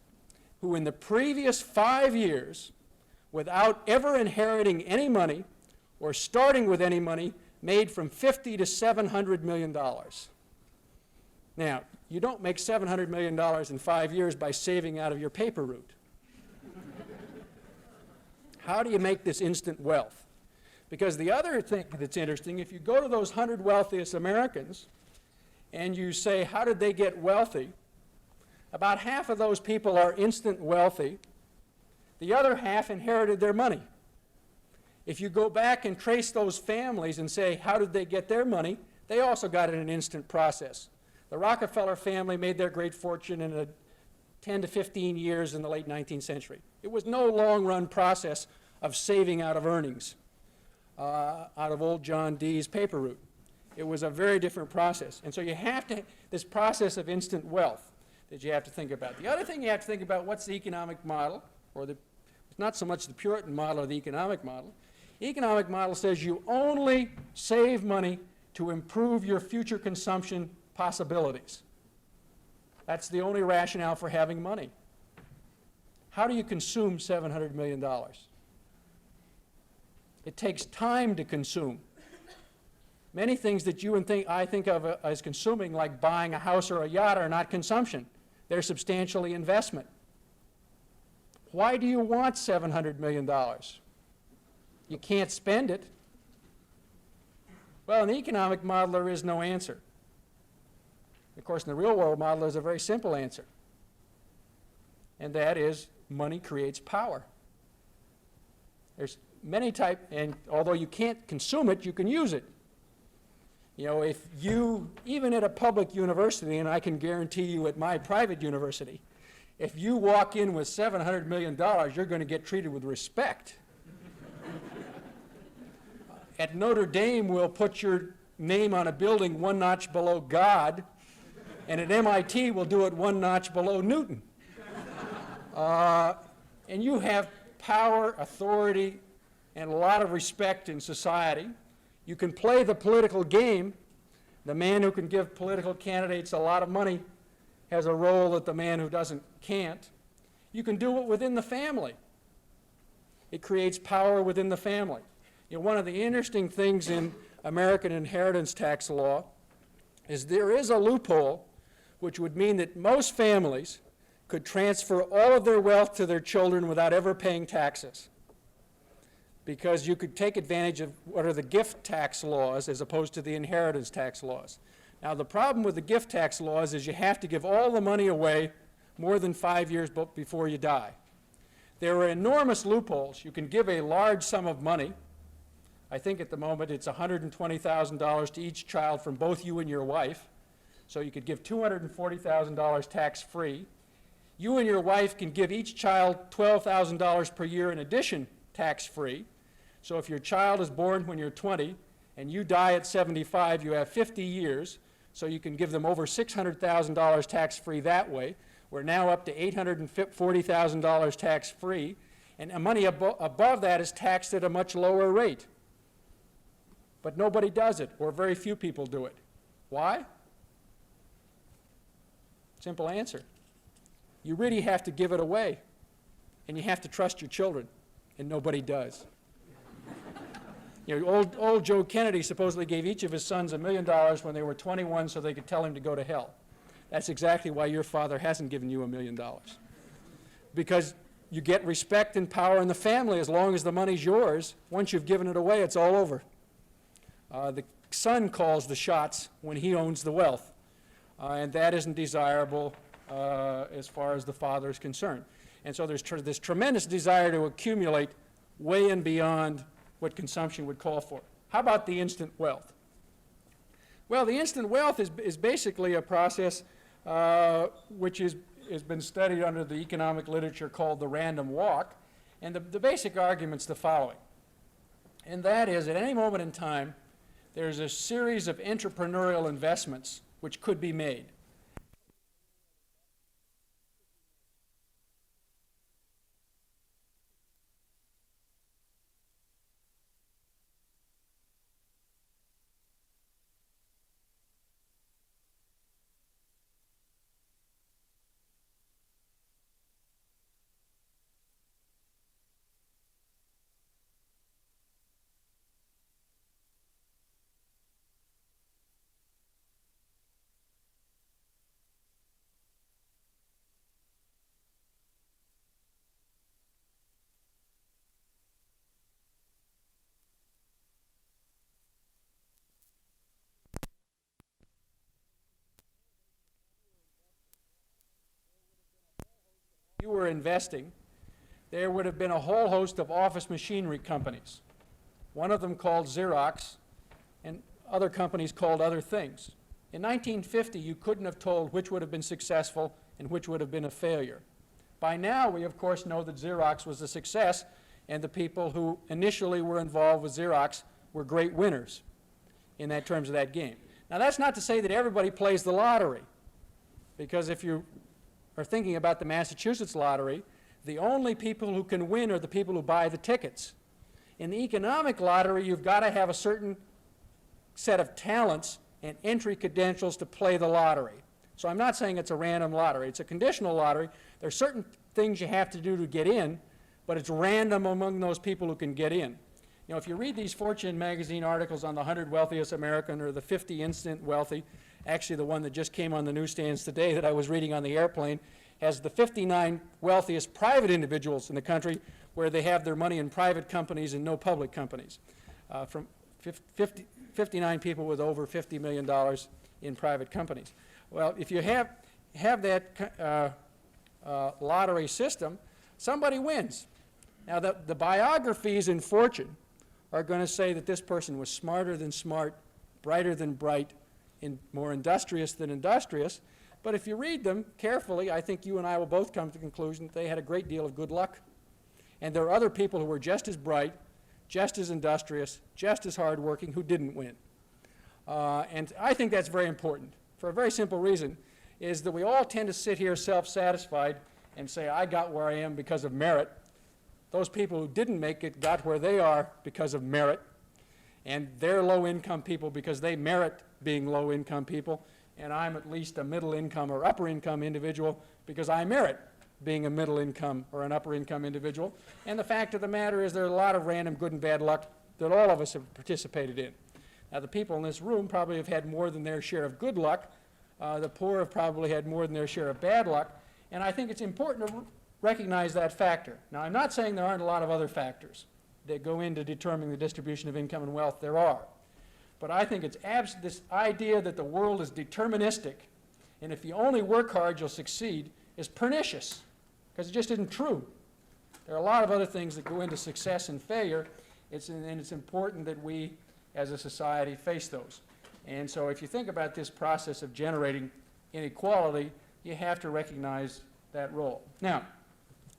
who in the previous 5 years, without ever inheriting any money or starting with any money, made from $50 to $700 million. Now, you don't make $700 million in 5 years by saving out of your paper route. How do you make this instant wealth? Because the other thing that's interesting, if you go to those 100 wealthiest Americans and you say, how did they get wealthy? About half of those people are instant wealthy. The other half inherited their money. If you go back and trace those families and say, how did they get their money? They also got it in an instant process. The Rockefeller family made their great fortune in 10 to 15 years in the late 19th century. It was no long-run process of saving out of earnings, out of old John Dee's paper route. It was a very different process. And so you have to, this process of instant wealth that you have to think about. The other thing you have to think about, what's the economic model, or it's not so much the Puritan model or the economic model. The economic model says you only save money to improve your future consumption possibilities. That's the only rationale for having money. How do you consume $700 million? It takes time to consume. Many things that you and I think of as consuming, like buying a house or a yacht, are not consumption. They're substantially investment. Why do you want $700 million? You can't spend it. Well, in the economic model, there is no answer. Of course, in the real world model, there's a very simple answer. And that is, money creates power. There's many types, and although you can't consume it, you can use it. You know, if you, even at a public university, and I can guarantee you at my private university, if you walk in with $700 million, you're going to get treated with respect. At Notre Dame, we'll put your name on a building one notch below God, and at MIT, we'll do it one notch below Newton. And you have power, authority, and a lot of respect in society. You can play the political game. The man who can give political candidates a lot of money has a role that the man who doesn't can't. You can do it within the family. It creates power within the family. You know, one of the interesting things in American inheritance tax law is there is a loophole which would mean that most families could transfer all of their wealth to their children without ever paying taxes, because you could take advantage of what are the gift tax laws as opposed to the inheritance tax laws. Now, the problem with the gift tax laws is you have to give all the money away more than 5 years before you die. There are enormous loopholes. You can give a large sum of money. I think at the moment it's $120,000 to each child from both you and your wife. So you could give $240,000 tax-free. You and your wife can give each child $12,000 per year in addition tax-free. So if your child is born when you're 20 and you die at 75, you have 50 years. So you can give them over $600,000 tax-free that way. We're now up to $840,000 tax-free. And money above that is taxed at a much lower rate. But nobody does it, or very few people do it. Why? Simple answer. You really have to give it away, and you have to trust your children, and nobody does. You know, old Joe Kennedy supposedly gave each of his sons $1 million when they were 21 so they could tell him to go to hell. That's exactly why your father hasn't given you $1 million. Because you get respect and power in the family as long as the money's yours. Once you've given it away, it's all over. The son calls the shots when he owns the wealth, and that isn't desirable as far as the father is concerned. And so there's this tremendous desire to accumulate way and beyond what consumption would call for. How about the instant wealth? Well, the instant wealth is basically a process which has been studied under the economic literature called the random walk. And the basic argument's the following. And that is, at any moment in time, there's a series of entrepreneurial investments which could be made. You were investing, there would have been a whole host of office machinery companies, one of them called Xerox, and other companies called other things. In 1950, you couldn't have told which would have been successful and which would have been a failure. By now, we of course know that Xerox was a success, and the people who initially were involved with Xerox were great winners in that terms of that game. Now, that's not to say that everybody plays the lottery, because if you are thinking about the Massachusetts lottery, the only people who can win are the people who buy the tickets. In the economic lottery, you've got to have a certain set of talents and entry credentials to play the lottery. So I'm not saying it's a random lottery. It's a conditional lottery. There are certain things you have to do to get in, but it's random among those people who can get in. You know, if you read these Fortune magazine articles on the 100 wealthiest American or the 50 instant wealthy, actually the one that just came on the newsstands today that I was reading on the airplane has the 59 wealthiest private individuals in the country where they have their money in private companies and no public companies. From 59 people with over $50 million in private companies. Well, if you have that lottery system, somebody wins. Now, the biographies in Fortune are going to say that this person was smarter than smart, brighter than bright, more industrious than industrious. But if you read them carefully, I think you and I will both come to the conclusion that they had a great deal of good luck. And there are other people who were just as bright, just as industrious, just as hardworking, who didn't win. And I think that's very important for a very simple reason, is that we all tend to sit here self-satisfied and say, I got where I am because of merit. Those people who didn't make it got where they are because of merit. And they're low-income people because they merit being low-income people. And I'm at least a middle-income or upper-income individual because I merit being a middle-income or an upper-income individual. And the fact of the matter is there's a lot of random good and bad luck that all of us have participated in. Now, the people in this room probably have had more than their share of good luck. The poor have probably had more than their share of bad luck. And I think it's important to recognize that factor. Now, I'm not saying there aren't a lot of other factors that go into determining the distribution of income and wealth. There are. But I think it's this idea that the world is deterministic, and if you only work hard, you'll succeed, is pernicious, because it just isn't true. There are a lot of other things that go into success and failure, and it's important that we, as a society, face those. And so if you think about this process of generating inequality, you have to recognize that role. Now,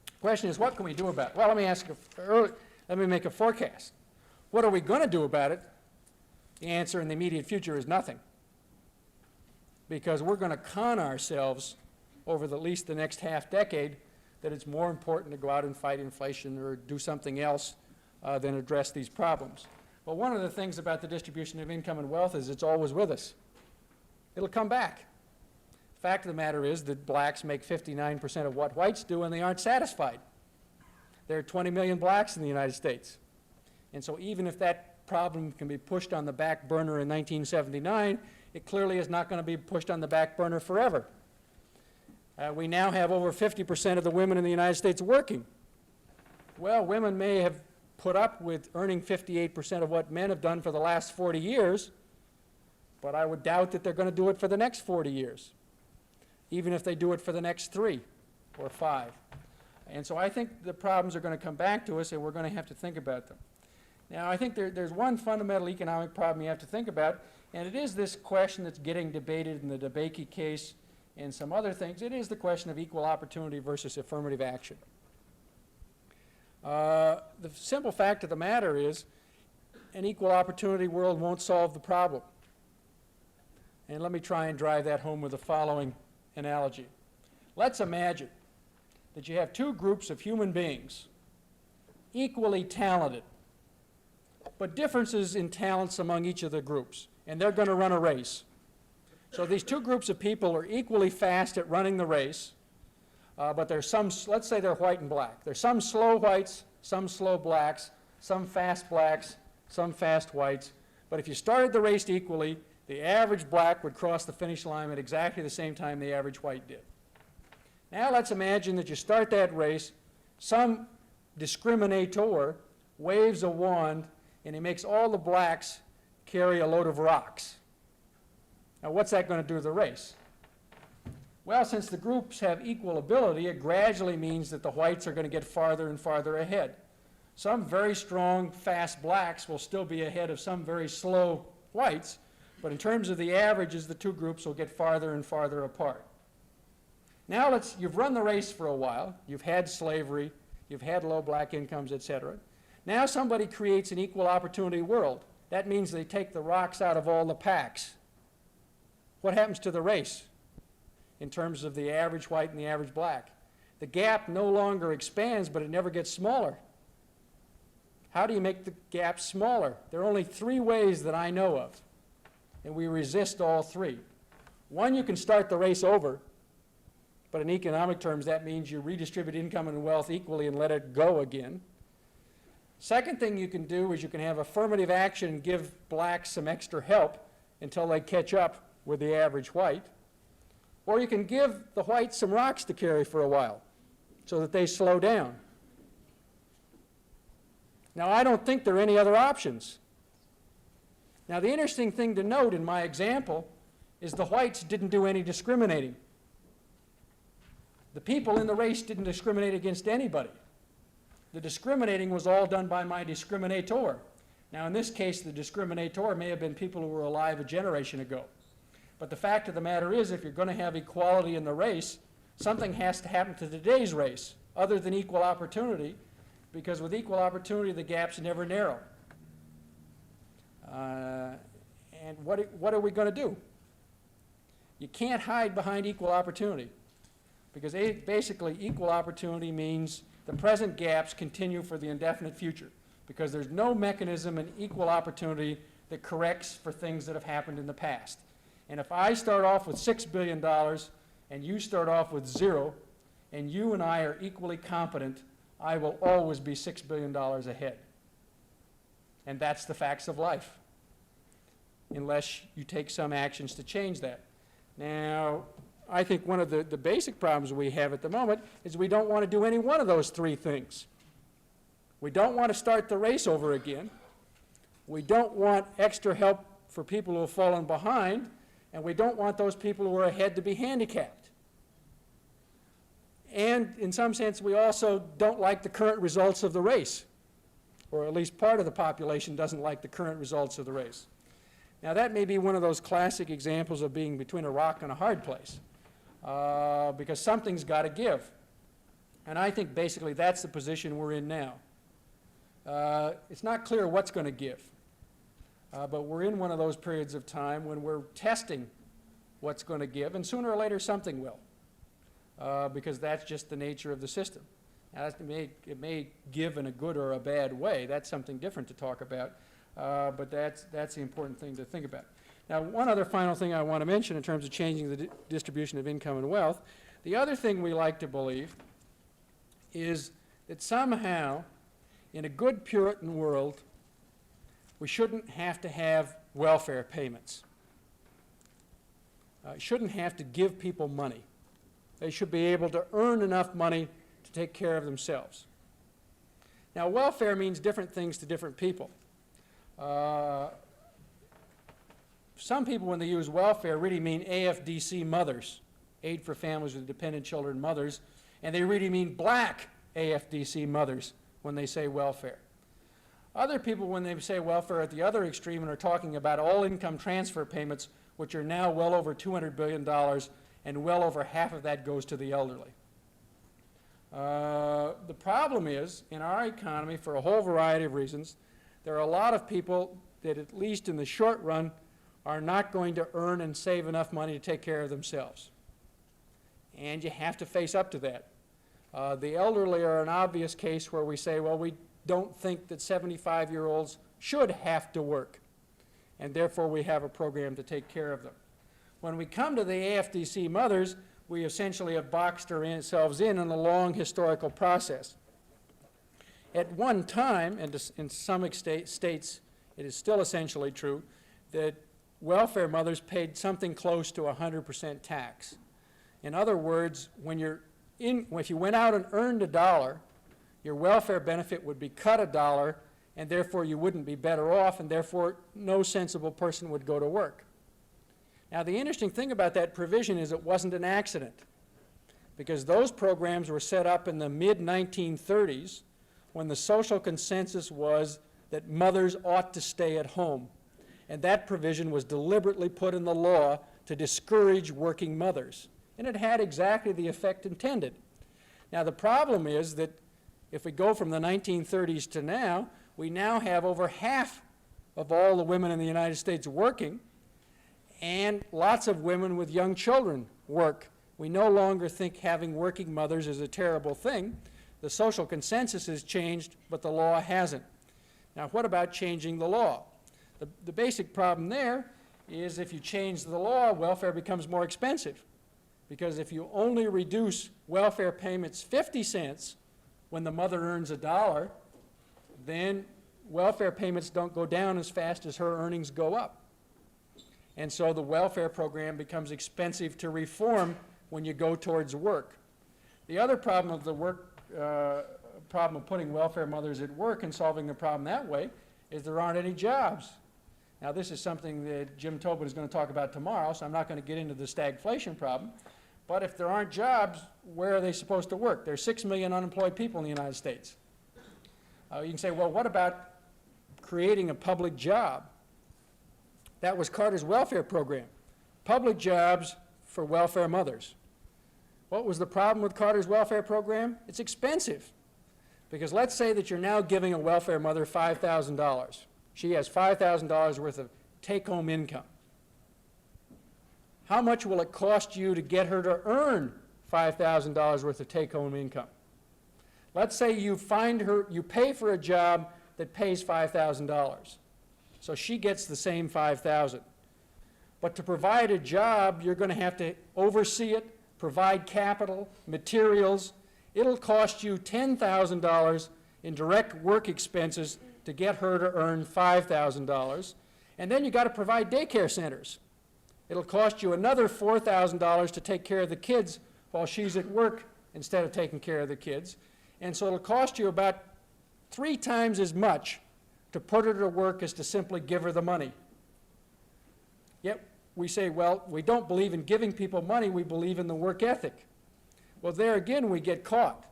the question is, what can we do about it? Well, let me make a forecast. What are we going to do about it? The answer in the immediate future is nothing, because we're going to con ourselves over at least the next half decade that it's more important to go out and fight inflation or do something else than address these problems. But one of the things about the distribution of income and wealth is it's always with us. It'll come back. The fact of the matter is that blacks make 59% of what whites do, and they aren't satisfied. There are 20 million blacks in the United States. And so even if that problem can be pushed on the back burner in 1979, it clearly is not going to be pushed on the back burner forever. We now have over 50% of the women in the United States working. Well, women may have put up with earning 58% of what men have done for the last 40 years, but I would doubt that they're going to do it for the next 40 years, even if they do it for the next 3 or 5. And so I think the problems are going to come back to us, and we're going to have to think about them. Now, I think there's one fundamental economic problem you have to think about, and it is this question that's getting debated in the DeBakey case and some other things. It is the question of equal opportunity versus affirmative action. The simple fact of the matter is, an equal opportunity world won't solve the problem. And let me try and drive that home with the following analogy. Let's imagine that you have two groups of human beings, equally talented, but differences in talents among each of the groups, and they're going to run a race. So these two groups of people are equally fast at running the race, but there's some, let's say they're white and black. There's some slow whites, some slow blacks, some fast blacks, some fast whites. But if you started the race equally, the average black would cross the finish line at exactly the same time the average white did. Now let's imagine that you start that race, some discriminator waves a wand, and he makes all the blacks carry a load of rocks. Now what's that going to do to the race? Well, since the groups have equal ability, it gradually means that the whites are going to get farther and farther ahead. Some very strong, fast blacks will still be ahead of some very slow whites, but in terms of the averages, the two groups will get farther and farther apart. Now you've run the race for a while, you've had slavery, you've had low black incomes, etc. Now somebody creates an equal opportunity world. That means they take the rocks out of all the packs. What happens to the race in terms of the average white and the average black? The gap no longer expands, but it never gets smaller. How do you make the gap smaller? There are only three ways that I know of, and we resist all three. One, you can start the race over, but in economic terms that means you redistribute income and wealth equally and let it go again. Second thing you can do is you can have affirmative action and give blacks some extra help until they catch up with the average white. Or you can give the whites some rocks to carry for a while so that they slow down. Now, I don't think there are any other options. Now, the interesting thing to note in my example is the whites didn't do any discriminating. The people in the race didn't discriminate against anybody. The discriminating was all done by my discriminator. Now, in this case, the discriminator may have been people who were alive a generation ago. But the fact of the matter is, if you're going to have equality in the race, something has to happen to today's race other than equal opportunity, because with equal opportunity, the gaps never narrow. And what are we going to do? You can't hide behind equal opportunity, because basically equal opportunity means the present gaps continue for the indefinite future, because there's no mechanism in equal opportunity that corrects for things that have happened in the past. And if I start off with $6 billion and you start off with 0, and you and I are equally competent, I will always be $6 billion ahead. And that's the facts of life, unless you take some actions to change that. Now, I think one of the basic problems we have at the moment is we don't want to do any one of those three things. We don't want to start the race over again. We don't want extra help for people who have fallen behind, and we don't want those people who are ahead to be handicapped. And in some sense, we also don't like the current results of the race, or at least part of the population doesn't like the current results of the race. Now, that may be one of those classic examples of being between a rock and a hard place, because something's got to give. And I think basically that's the position we're in now. It's not clear what's going to give. But we're in one of those periods of time when we're testing what's going to give, and sooner or later something will, because that's just the nature of the system. Now, it may give in a good or a bad way. That's something different to talk about, but that's the important thing to think about. Now, one other final thing I want to mention in terms of changing the distribution of income and wealth, the other thing we like to believe is that somehow, in a good Puritan world, we shouldn't have to have welfare payments. Shouldn't have to give people money. They should be able to earn enough money to take care of themselves. Now, welfare means different things to different people. Some people, when they use welfare, really mean AFDC mothers, Aid for Families with Dependent Children mothers, and they really mean black AFDC mothers when they say welfare. Other people, when they say welfare at the other extreme, are talking about all income transfer payments, which are now well over $200 billion, and well over half of that goes to the elderly. The problem is, in our economy, for a whole variety of reasons, there are a lot of people that, at least in the short run, are not going to earn and save enough money to take care of themselves. And you have to face up to that. The elderly are an obvious case where we say, well, we don't think that 75-year-olds should have to work, and therefore we have a program to take care of them. When we come to the AFDC mothers, we essentially have boxed ourselves in a long historical process. At one time, and in some states it is still essentially true, that welfare mothers paid something close to 100% tax. In other words, if you went out and earned $1, your welfare benefit would be cut $1, and therefore you wouldn't be better off, and therefore no sensible person would go to work. Now, the interesting thing about that provision is it wasn't an accident, because those programs were set up in the mid-1930s when the social consensus was that mothers ought to stay at home. And that provision was deliberately put in the law to discourage working mothers. And it had exactly the effect intended. Now, the problem is that if we go from the 1930s to now, we now have over half of all the women in the United States working, and lots of women with young children work. We no longer think having working mothers is a terrible thing. The social consensus has changed, but the law hasn't. Now, what about changing the law? The basic problem there is if you change the law, welfare becomes more expensive. Because if you only reduce welfare payments 50 cents when the mother earns $1, then welfare payments don't go down as fast as her earnings go up. And so the welfare program becomes expensive to reform when you go towards work. The other problem of the problem of putting welfare mothers at work and solving the problem that way is there aren't any jobs. Now, this is something that Jim Tobin is going to talk about tomorrow, so I'm not going to get into the stagflation problem. But if there aren't jobs, where are they supposed to work? There are 6 million unemployed people in the United States. You can say, well, what about creating a public job? That was Carter's welfare program, public jobs for welfare mothers. What was the problem with Carter's welfare program? It's expensive. Because let's say that you're now giving a welfare mother $5,000. She has $5,000 worth of take-home income. How much will it cost you to get her to earn $5,000 worth of take-home income? Let's say you pay for a job that pays $5,000. So she gets the same $5,000. But to provide a job, you're going to have to oversee it, provide capital, materials. It'll cost you $10,000 in direct work expenses to get her to earn $5,000. And then you've got to provide daycare centers. It'll cost you another $4,000 to take care of the kids while she's at work instead of taking care of the kids. And so it'll cost you about 3 times as much to put her to work as to simply give her the money. Yet we say, well, we don't believe in giving people money, we believe in the work ethic. Well, there again we get caught,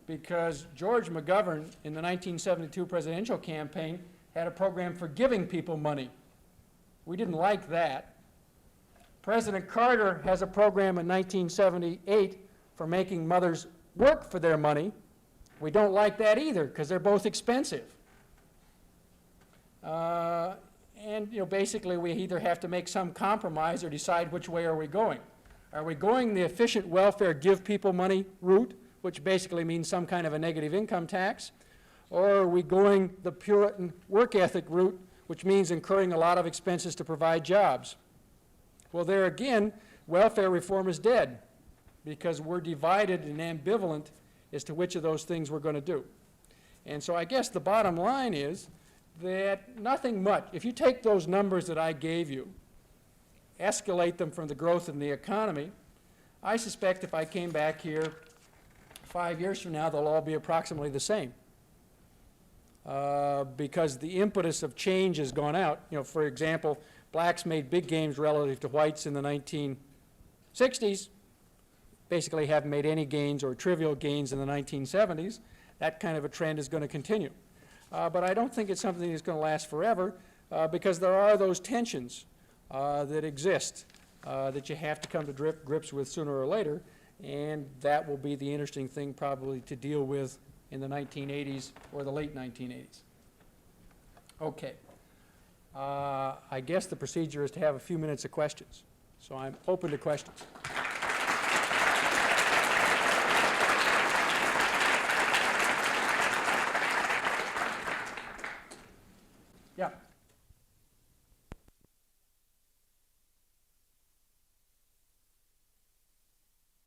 because George McGovern in the 1972 presidential campaign had a program for giving people money. We didn't like that. President Carter has a program in 1978 for making mothers work for their money. We don't like that either, because they're both expensive. And basically we either have to make some compromise or decide which way are we going. Are we going the efficient welfare, give people money route, which basically means some kind of a negative income tax, or are we going the Puritan work ethic route, which means incurring a lot of expenses to provide jobs? Well, there again, welfare reform is dead, because we're divided and ambivalent as to which of those things we're going to do. And so I guess the bottom line is that nothing much. If you take those numbers that I gave you, escalate them from the growth in the economy, I suspect if I came back here 5 years from now, they'll all be approximately the same. Because the impetus of change has gone out. For example, blacks made big gains relative to whites in the 1960s, basically haven't made any gains or trivial gains in the 1970s. That kind of a trend is going to continue. But I don't think it's something that's going to last forever, because there are those tensions that exist that you have to come to grips with sooner or later, and that will be the interesting thing probably to deal with in the 1980s or the late 1980s. Okay. I guess the procedure is to have a few minutes of questions. So I'm open to questions.